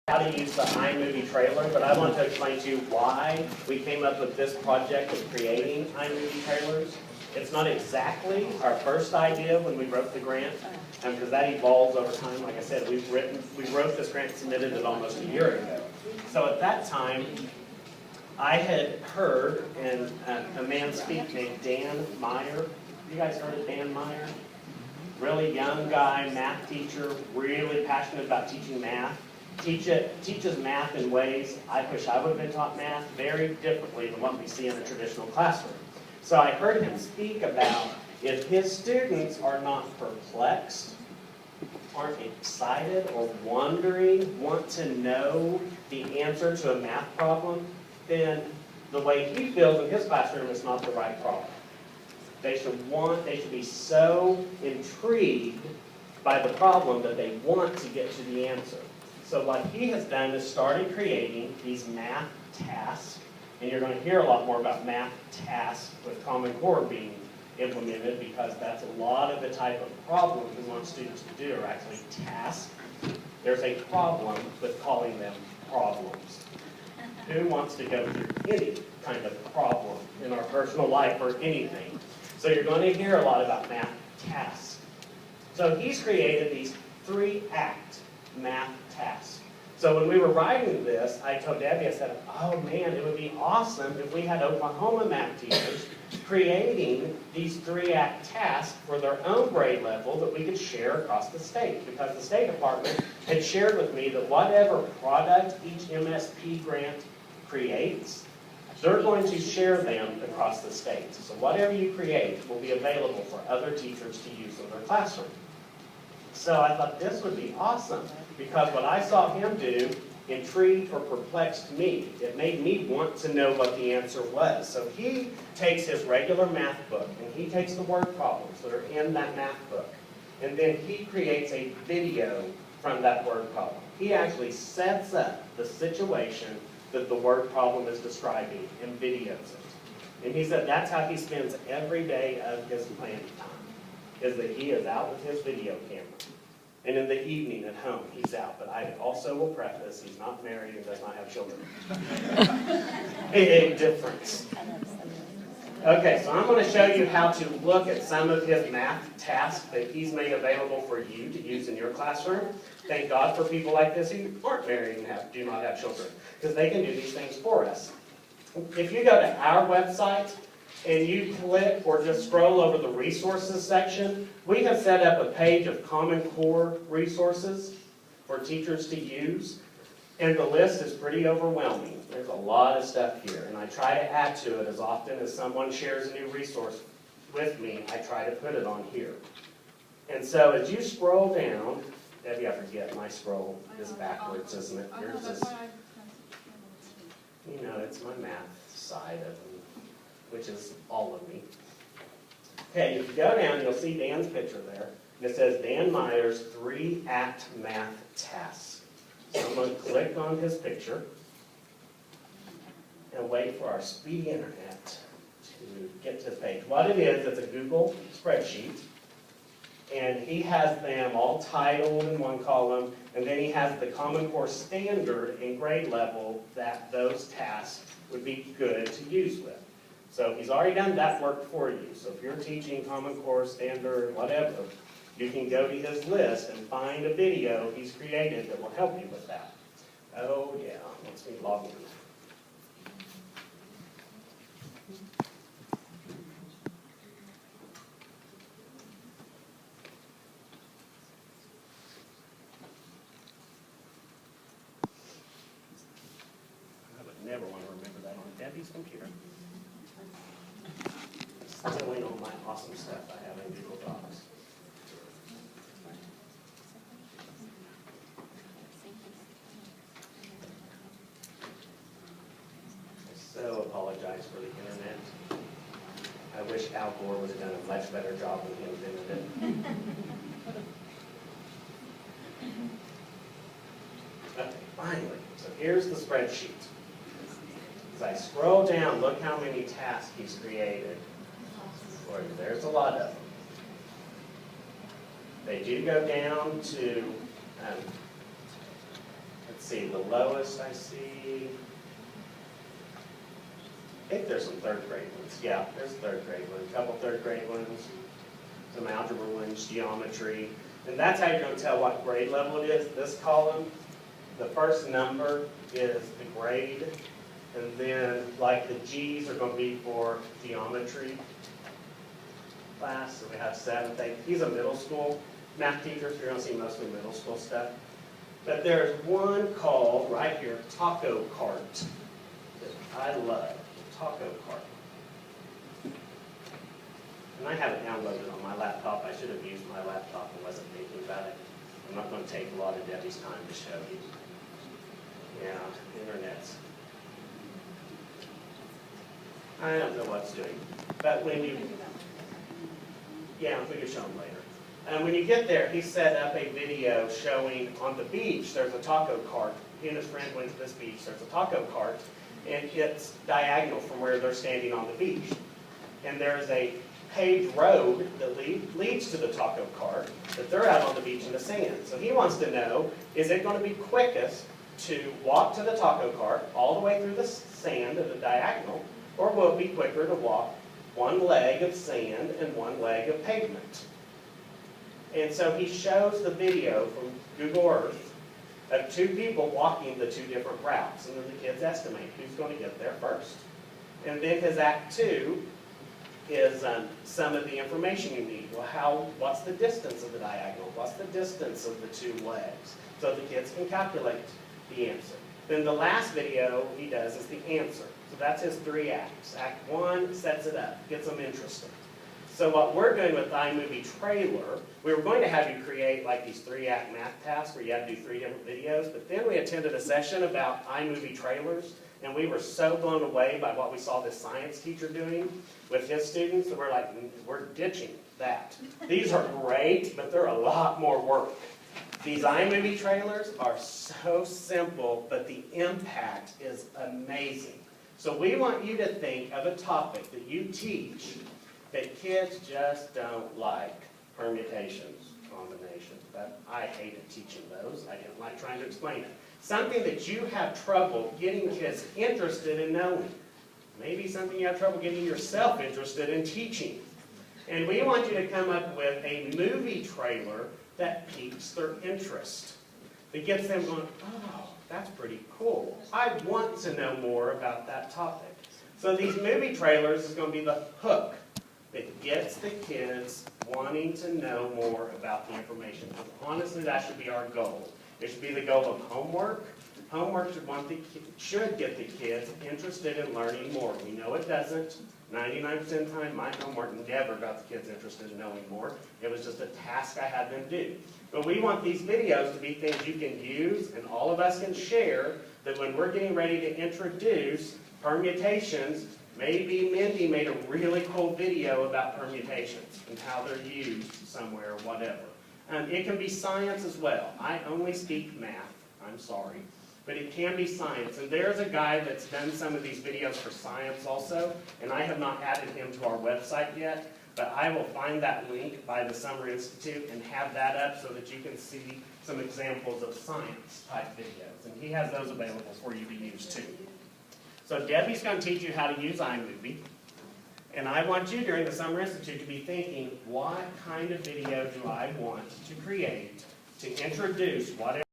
how to use the iMovie trailer, but I want to explain to you why we came up with this project of creating iMovie trailers. It's not exactly our first idea when we wrote the grant, because that evolves over time. Like I said, we wrote this grant, submitted it almost a year ago. So at that time, I had heard a man speak named Dan Meyer. You guys heard of Dan Meyer? Really young guy, math teacher, really passionate about teaching math. Teaches math in ways I wish I would have been taught math very differently than what we see in a traditional classroom. So I heard him speak about if his students are not perplexed, aren't excited or wondering, want to know the answer to a math problem, then the way he feels in his classroom is not the right problem. They should be so intrigued by the problem that they want to get to the answer. So what he has done is started creating these math tasks, and you're going to hear a lot more about math tasks with Common Core being implemented, because that's a lot of the type of problems we want students to do are actually tasks. There's a problem with calling them problems. Who wants to go through any kind of problem in our personal life or anything? So you're going to hear a lot about math tasks. So he's created these 3-act math tasks. So when we were writing this, I told Debbie, I said, oh man, it would be awesome if we had Oklahoma math teachers creating these 3-act tasks for their own grade level that we could share across the state. Because the State Department had shared with me that whatever product each MSP grant creates, they're going to share them across the state. So whatever you create will be available for other teachers to use in their classroom. So I thought this would be awesome, because what I saw him do intrigued or perplexed me. It made me want to know what the answer was. So he takes his regular math book, and he takes the word problems that are in that math book, and then he creates a video from that word problem. He actually sets up the situation that the word problem is describing and videos it. And he said that's how he spends every day of his planning time, is that he is out with his video camera. And in the evening at home, he's out. But I also will preface, he's not married and does not have children. Big difference. Okay, so I'm going to show you how to look at some of his math tasks that he's made available for you to use in your classroom. Thank God for people like this who aren't married and do not have children, because they can do these things for us. If you go to our website and you click or just scroll over the resources section, we have set up a page of Common Core resources for teachers to use. And the list is pretty overwhelming. There's a lot of stuff here, and I try to add to it as often as someone shares a new resource with me. I try to put it on here. And so as you scroll down, Debbie, I forget, my scroll is backwards, isn't it? Yours is, you know, it's my math side of me, which is all of me. Okay, if you go down, you'll see Dan's picture there. And it says Dan Meyer's 3-act math tasks. So I'm going to click on his picture and wait for our speedy internet to get to this page. What it is, it's a Google spreadsheet, and he has them all titled in one column, and then he has the Common Core standard and grade level that those tasks would be good to use with. So he's already done that work for you. So if you're teaching Common Core, standard, whatever, you can go to his list and find a video he's created that will help you with that. Oh yeah, let's me log in. I would never want to remember that on Debbie's computer. Stealing all my awesome stuff I have in Google Docs. So apologize for the internet. I wish Al Gore would have done a much better job when he invented it. Okay, finally. So here's the spreadsheet. As I scroll down, look how many tasks he's created. Boy, there's a lot of them. They do go down to, let's see, the lowest I see, I think there's some third grade ones. Yeah, there's third grade ones, a couple third grade ones, some algebra ones, geometry. And that's how you're going to tell what grade level it is. This column, the first number is the grade, and then like the G's are going to be for geometry class. So we have 7th, 8th. He's a middle school math teacher, so you're going to see mostly middle school stuff. But there's one called right here, taco cart, that I love. Taco cart. And I have it downloaded on my laptop. I should have used my laptop and wasn't thinking about it. I'm not going to take a lot of Debbie's time to show you. Yeah, internet's. I don't know what's doing. But when you, yeah, we can show them later. And when you get there, he set up a video showing on the beach, there's a taco cart. He and his friend went to this beach, there's a taco cart, and it's diagonal from where they're standing on the beach. And there's a paved road that leads to the taco cart, that they're out on the beach in the sand. So he wants to know, is it going to be quickest to walk to the taco cart all the way through the sand of the diagonal, or will it be quicker to walk one leg of sand and one leg of pavement? And so he shows the video from Google Earth of 2 people walking the 2 different routes, and then the kids estimate who's going to get there first. And then his act 2 is some of the information you need. Well, what's the distance of the diagonal? What's the distance of the 2 legs? So the kids can calculate the answer. Then the last video he does is the answer. So that's his 3 acts. Act 1 sets it up, gets them interested. So what we're doing with iMovie Trailer, we were going to have you create like these 3-act math tasks where you had to do 3 different videos, but then we attended a session about iMovie Trailers, and we were so blown away by what we saw this science teacher doing with his students that we're like, we're ditching that. These are great, but they're a lot more work. These iMovie Trailers are so simple, but the impact is amazing. So we want you to think of a topic that you teach that kids just don't like: permutations, combinations. But I hated teaching those. I didn't like trying to explain it. Something that you have trouble getting kids interested in knowing. Maybe something you have trouble getting yourself interested in teaching. And we want you to come up with a movie trailer that piques their interest. That gets them going, oh, that's pretty cool. I want to know more about that topic. So these movie trailers is going to be the hook that gets the kids wanting to know more about the information. Because honestly, that should be our goal. It should be the goal of homework. Homework should get the kids interested in learning more. We know it doesn't. 99% of the time, my homework never got the kids interested in knowing more. It was just a task I had them do. But we want these videos to be things you can use and all of us can share, that when we're getting ready to introduce permutations, maybe Mindy made a really cool video about permutations and how they're used somewhere or whatever. It can be science as well. I only speak math, I'm sorry. But it can be science. And there's a guy that's done some of these videos for science also, and I have not added him to our website yet, but I will find that link by the Summer Institute and have that up so that you can see some examples of science type videos. And he has those available for you to use too. So Debbie's going to teach you how to use iMovie. And I want you during the Summer Institute to be thinking, what kind of video do I want to create to introduce whatever